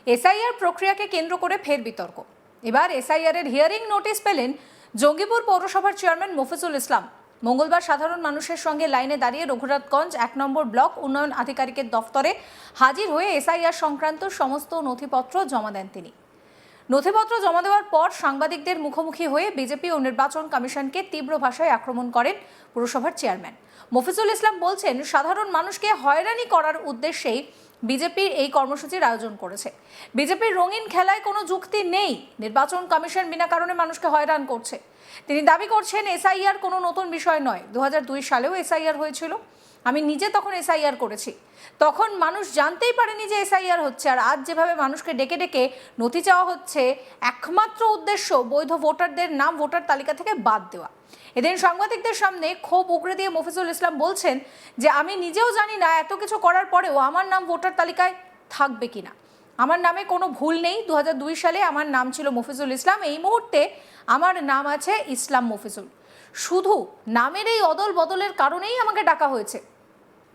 SIR প্রক্রিয়াকে কেন্দ্র করে ফের বিতর্ক। এবার এসআইআর এর হিয়ারিং নোটিশ পেলেন জঙ্গিপুর পৌরসভার চেয়ারম্যান মফিজুল ইসলাম। মঙ্গলবার সাধারণ মানুষের সঙ্গে লাইনে দাঁড়িয়ে রঘুনাথগঞ্জ ১ নম্বর ব্লক উন্নয়ন আধিকারিকের দফতরে হাজির হয়ে এসআইআর সংক্রান্ত সমস্ত নথিপত্র জমা দেন তিনি। নথিপত্র জমা দেওয়ার পর সাংবাদিকদের মুখোমুখি হয়ে বিজেপি ও নির্বাচন কমিশনকে তীব্র ভাষায় আক্রমণ করেন পুরসভার চেয়ারম্যান। মফিজুল ইসলাম বলছেন, সাধারণ মানুষকে হয়রানি করার উদ্দেশ্যেই বিজেপির এই কর্মসূচির আয়োজন করেছে। বিজেপির রঙিন খেলায় কোনো যুক্তি নেই। নির্বাচন কমিশন বিনা কারণে মানুষকে হয়রান করছে। তিনি দাবি করছেন, এসআইআর কোনো নতুন বিষয় নয়। ২০০২ সালেও এসআইআর হয়েছিল। আমি নিজে তখন এসআইআর করেছি। তখন মানুষ জানতেই পারেনি যে এসআইআর হচ্ছে। আর আজ যেভাবে মানুষকে ডেকে ডেকে নথি চাওয়া হচ্ছে, একমাত্র উদ্দেশ্য বৈধ ভোটারদের নাম ভোটার তালিকা থেকে বাদ দেওয়া। এদিন সাংবাদিকদের সামনে ক্ষোভ উগরে দিয়ে মফিজুল ইসলাম বলছেন যে, আমি নিজেও জানি না এত কিছু করার পরেও আমার নাম ভোটার তালিকায় থাকবে কিনা। আমার নামে কোনো ভুল নেই। ২০০২ সালে আমার নাম ছিল মফিজুল ইসলাম। এই মুহূর্তে আমার নাম আছে ইসলাম মফিজুল। শুধু নামের এই অদল বদলের কারণেই আমাকে ডাকা হয়েছে।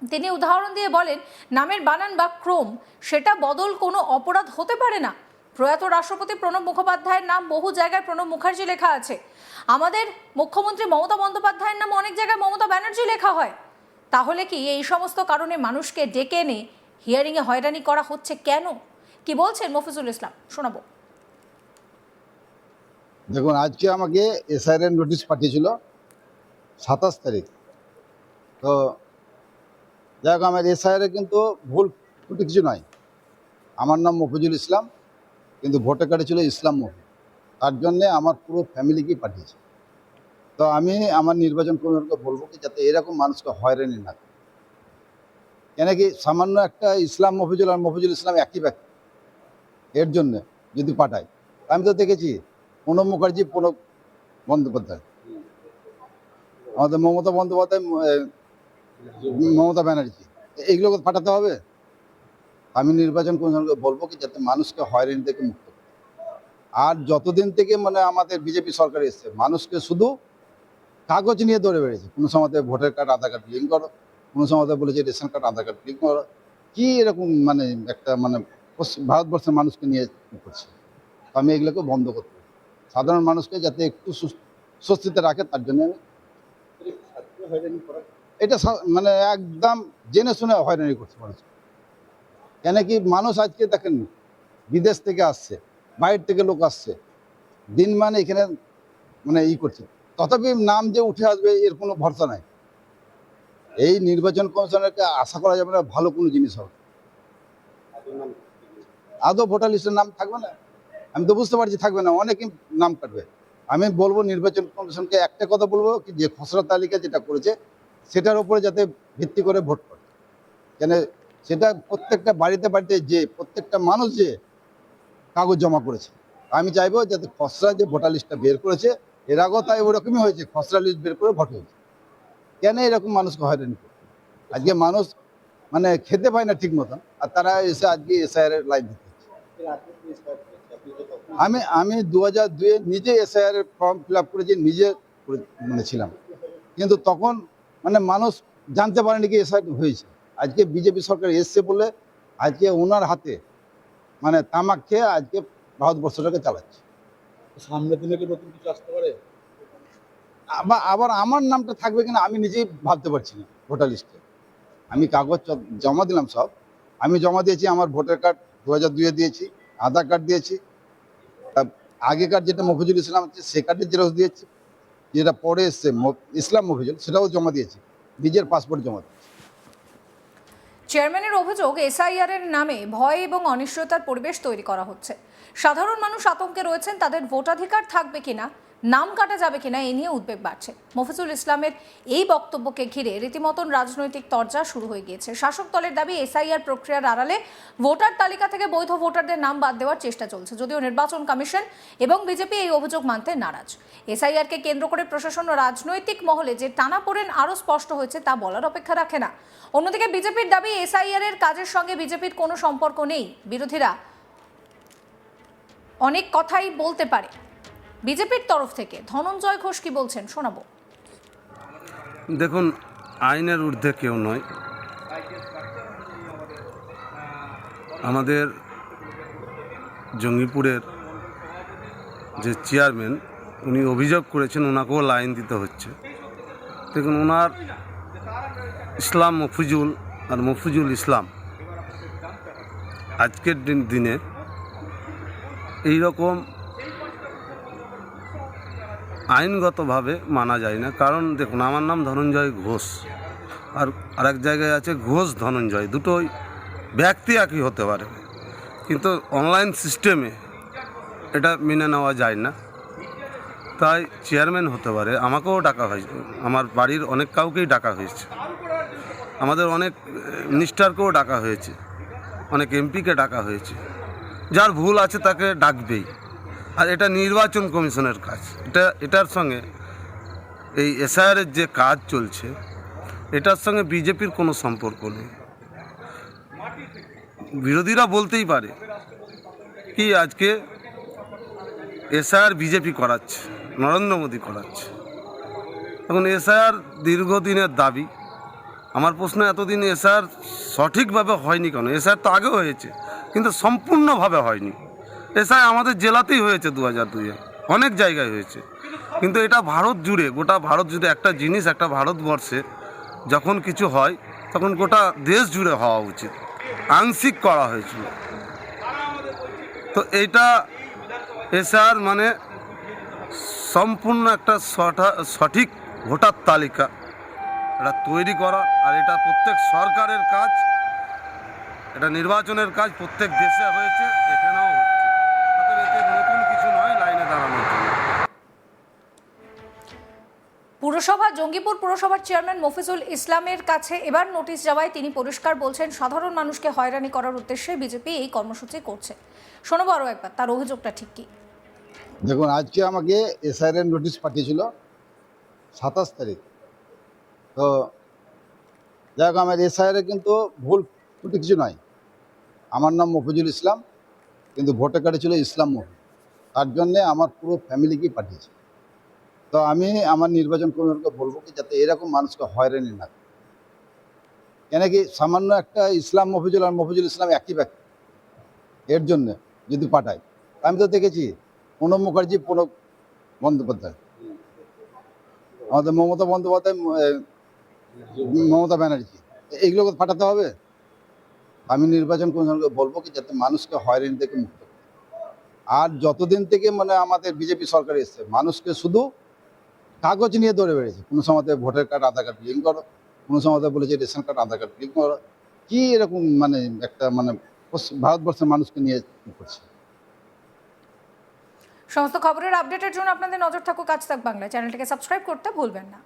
তিনি উদাহরণ দিয়ে বলেন, নামের বানান বা ক্রম সেটা বদল কোনো অপরাধ হতে পারে না। প্রয়াত রাষ্ট্রপতি প্রণব মুখোপাধ্যায়ের নাম বহু জায়গায় প্রণব মুখার্জি লেখা আছে। আমাদের মুখ্যমন্ত্রী মমতা বন্দ্যোপাধ্যায়ের নাম অনেক জায়গায় মমতা ব্যানার্জি লেখা হয়। তাহলে কি এই সমস্ত কারণে মানুষকে ডেকে এনে হিয়ারিংয়ে হয়রানি করা হচ্ছে কেন? কি বলছেন মফিজুল ইসলাম, শোনাবো। দেখুন, আজকে আমাকে এসআইআর নোটিশ পাঠিয়েছিল ২৭ তারিখ। তো যাই হোক, আমার এসআইআর কিন্তু ভুল ত্রুটি কিছু নয়। আমার নাম মফিজুল ইসলাম, কিন্তু ভোটার কার্ডে ছিল ইসলাম মফিজ। তার জন্যে আমার পুরো ফ্যামিলিকেই পাঠিয়েছে। তো আমি আমার নির্বাচন কমিশনকে বলবো কি, যাতে এরকম মানুষকে হয়রানি না করে। কেন কি, সামান্য একটা ইসলাম মফিজুল আর মফিজুল ইসলাম একই ব্যক্তি, এর জন্যে যদি পাঠায়। আমি তো দেখেছি প্রণব মুখার্জি, প্রণব বন্দ্যোপাধ্যায়, আমাদের মমতা বন্দ্যোপাধ্যায়, মমতা ব্যানার্জি, এইগুলোকে পাঠাতে হবে। আমি নির্বাচন কমিশনকে বলবো কি, যাতে মানুষকে হয়রানি থেকে মুক্ত করে। আর যতদিন থেকে আমাদের বিজেপি সরকার এসছে, মানুষকে শুধু কাগজ নিয়ে দৌড়ে বেড়েছে। কোনো সময় ভোটার কার্ড আধার কার্ড লিঙ্ক করো, কোনো সময় বলেছে রেশন কার্ড আধার কার্ড লিঙ্ক করো। কি এরকম একটা ভারতবর্ষের মানুষকে নিয়ে করছে। আমি এগুলোকে বন্ধ করতে হবে। সাধারণ মানুষকে যাতে একটু স্বস্তিতে রাখে, তার জন্য আমি এটা একদম জেনে শুনে হয়রানি করছে মানুষ। কেন কি, মানুষ আজকে দেখেন বিদেশ থেকে আসছে, বাইরে থেকে লোক আসছে, দিন এখানে করছে, তথাপি নাম যে উঠে আসবে এর কোনো ভরসা নাই। এই নির্বাচন কমিশনকে আশা করা যাবে না ভালো কোনো জিনিস হবে। আদৌ ভোটার লিস্টের নাম থাকবে না? আমি তো বুঝতে পারছি থাকবে না, অনেকেই নাম কাটবে। আমি বলবো নির্বাচন কমিশনকে একটা কথা বলবো কি, যে খসড়া তালিকা যেটা করেছে সেটার উপরে যাতে ভিত্তি করে ভোট করে। কেন, সেটা প্রত্যেকটা বাড়িতে বাড়িতে যে প্রত্যেকটা মানুষ যে কাগজ জমা করেছে, আমি চাইবো যাতে খসড়া যে ভোটার লিস্টটা বের করেছে, এর আগেও তাই ওরকমই হয়েছে, খসড়া লিস্ট বের করে ভোট হয়েছে। কেন এরকম মানুষকে হয়রানি করে? আজকে মানুষ খেতে পায় না ঠিক মতন, আর তারা এসে আজকে এসআইআর এর লাইন দিতে হচ্ছে। আমি ২০০২ নিজে এসআইআর এর ফর্ম ফিল আপ করেছি, নিজে ছিলাম, কিন্তু তখন মানুষ জানতে পারেনি কি এসআইআর হয়েছে। আজকে বিজেপি সরকার এসছে বলে আজকে ওনার হাতে তামাক খেয়ে আজকে ভারতবর্ষটাকে চালাচ্ছে। সামনের দিনে কি নতুন কিছু আসতে পারে? আবার আমার নামটা থাকবে কিনা আমি নিজেই ভাবতে পারছি না। ভোটার লিস্টে আমি কাগজ জমা দিলাম, সব আমি জমা দিয়েছি। আমার ভোটার কার্ড ২০০২ দিয়েছি, আধার কার্ড দিয়েছি, আগেকার যেটা মফিজুল ইসলাম আছে সে কার্ডের জেরক্স দিয়েছি, যেটা পরে এসছে ইসলাম মফিজুল সেটাও জমা দিয়েছি, নিজের পাসপোর্ট জমা দিয়েছি। চেয়ারম্যানের অভিযোগ, এসআইআর এর নামে ভয় এবং অনিশ্চয়তার পরিবেশ তৈরি করা হচ্ছে। সাধারণ মানুষ আতঙ্কে রয়েছেন, তাদের ভোটাধিকার থাকবে কিনা, নাম কাটা যাবে কিনা, এ নিয়ে উদ্বেগ বাড়ছে। মফিজুল ইসলামের এই বক্তব্যকে ঘিরে রীতিমতন রাজনৈতিক তরজা শুরু হয়ে গিয়েছে। শাসক দলের দাবি, এসআইআর প্রক্রিয়ার আড়ালে ভোটার তালিকা থেকে বৈধ ভোটারদের নাম বাদ দেওয়ার চেষ্টা চলছে, যদিও নির্বাচন কমিশন এবং বিজেপি এই অভিযোগ মানতে নারাজ। এসআইআরকে কেন্দ্র করে প্রশাসন ও রাজনৈতিক মহলে যে টানাপোড়েন আরও স্পষ্ট হয়েছে তা বলার অপেক্ষা রাখে না। অন্যদিকে বিজেপির দাবি, এসআইআর এর কাজের সঙ্গে বিজেপির কোনো সম্পর্ক নেই। বিরোধীরা অনেক কথাই বলতে পারে। বিজেপির তরফ থেকে ধনঞ্জয় ঘোষ কি বলছেন, শোনাবো। দেখুন, আইনের ঊর্ধ্বে কেউ নয়। আমাদের জঙ্গিপুরের যে চেয়ারম্যান উনি অভিযোগ করেছেন ওনাকেও লাইন দিতে হচ্ছে। দেখুন, ওনার ইসলাম মফিজুল আর মফিজুল ইসলাম আজকের দিনে এই রকম আইনগতভাবে মানা যায় না। কারণ দেখুন, আমার নাম ধনঞ্জয় ঘোষ, আর আরেক জায়গায় আছে ঘোষ ধনঞ্জয়, দুটোই ব্যক্তি একই হতে পারে, কিন্তু অনলাইন সিস্টেমে এটা মেনে নেওয়া যায় না। তাই চেয়ারম্যান হতে পারে, আমাকেও ডাকা হয়েছে, আমার বাড়ির অনেক কাউকেই ডাকা হয়েছে, আমাদের অনেক মিনিস্টারকেও ডাকা হয়েছে, অনেক এমপিকে ডাকা হয়েছে। যার ভুল আছে তাকে ডাকবেই। আর এটা নির্বাচন কমিশনের কাজ। এটার সঙ্গে এই এসআইআরের যে কাজ চলছে এটার সঙ্গে বিজেপির কোনো সম্পর্ক নেই। বিরোধীরা বলতেই পারে কি আজকে এসআইআর বিজেপি করাচ্ছে, নরেন্দ্র মোদী করাচ্ছে। এখন এসআইআর দীর্ঘদিনের দাবি। আমার প্রশ্ন, এতদিন এসআইআর সঠিকভাবে হয়নি কেন? এসআইআর তো আগেও হয়েছে, কিন্তু সম্পূর্ণভাবে হয়নি। এসআইআর আমাদের জেলাতেই হয়েছে 2002-এ, অনেক জায়গায় হয়েছে, কিন্তু এটা ভারত জুড়ে, গোটা ভারত জুড়ে একটা জিনিস, একটা ভারতবর্ষে যখন কিছু হয় তখন গোটা দেশ জুড়ে হওয়া উচিত। আংশিক করা হয়েছিল। তো এইটা এসআইআর মানে সম্পূর্ণ একটা সঠিক ভোটার তালিকা এটা তৈরি করা। আর এটা প্রত্যেক সরকারের কাজ, এটা নির্বাচনের কাজ, প্রত্যেক দেশে হয়েছে, এখানেও হচ্ছে। অতএব এতে নতুন কিছু নয় লাইনে দাঁড়ানোর জন্য। পুরসভা জঙ্গিপুর পুরসভার চেয়ারম্যান মফিজুল ইসলামের কাছে এবার নোটিশ যাওয়ায় তিনি পরিষ্কার বলছেন, সাধারণ মানুষকে হয়রানি করার উদ্দেশ্যে বিজেপি এই কর্মসূচি করছে। শোনাবো আরও একবার তার অভিযোগটা ঠিক কি। দেখুন, আজকে আমাকে এসআইআর নোটিশ পাঠিয়েছিল 27 তারিখ। তো যাই হোক, আমার এসআইআর কিন্তু ভুল ত্রুটি কিছু নয়। আমার নাম মফিজুল ইসলাম, কিন্তু ভোটার কার্ডে ছিল ইসলাম মফিজ। তার জন্যে আমার পুরো ফ্যামিলিকেই পাঠিয়েছে। তো আমি আমার নির্বাচন কমিশনকে বলবো কি যাতে এরকম মানুষকে হয়রানি না করে। কেন কি সামান্য একটা ইসলাম মফিজুল আর মফিজুল ইসলাম একই ব্যক্তি, এর জন্য যদি পাঠায়। আমি তো দেখেছি প্রণব মুখার্জি, প্রণব বন্দ্যোপাধ্যায়, আমাদের মমতা বন্দ্যোপাধ্যায়, মমতা ব্যানার্জি, এইগুলোকে পাঠাতে হবে। আমি নির্বাচন কমিশনকে বলবো কি যাতে মানুষকে হয়রানি থেকে মুক্ত করে। আর যতদিন থেকে মানে আমাদের বিজেপি সরকার এসছে, মানুষকে শুধু কাগজ নিয়ে দৌড়ে বেড়েছে। কোনো সময়তে ভোটার কার্ড, আধার কার্ড লিঙ্ক করো, কোনো সময়তে বলেছে রেশন কার্ড, আধার কার্ড লিঙ্ক করো। কি এরকম মানে একটা মানে ভারতবর্ষের মানুষকে নিয়ে করছে। সমস্ত খবরের আপডেটের জন্য আপনাদের নজর থাকুক আজ তাক বাংলা। চ্যানেলটিকে সাবস্ক্রাইব করতে ভুলবেন না।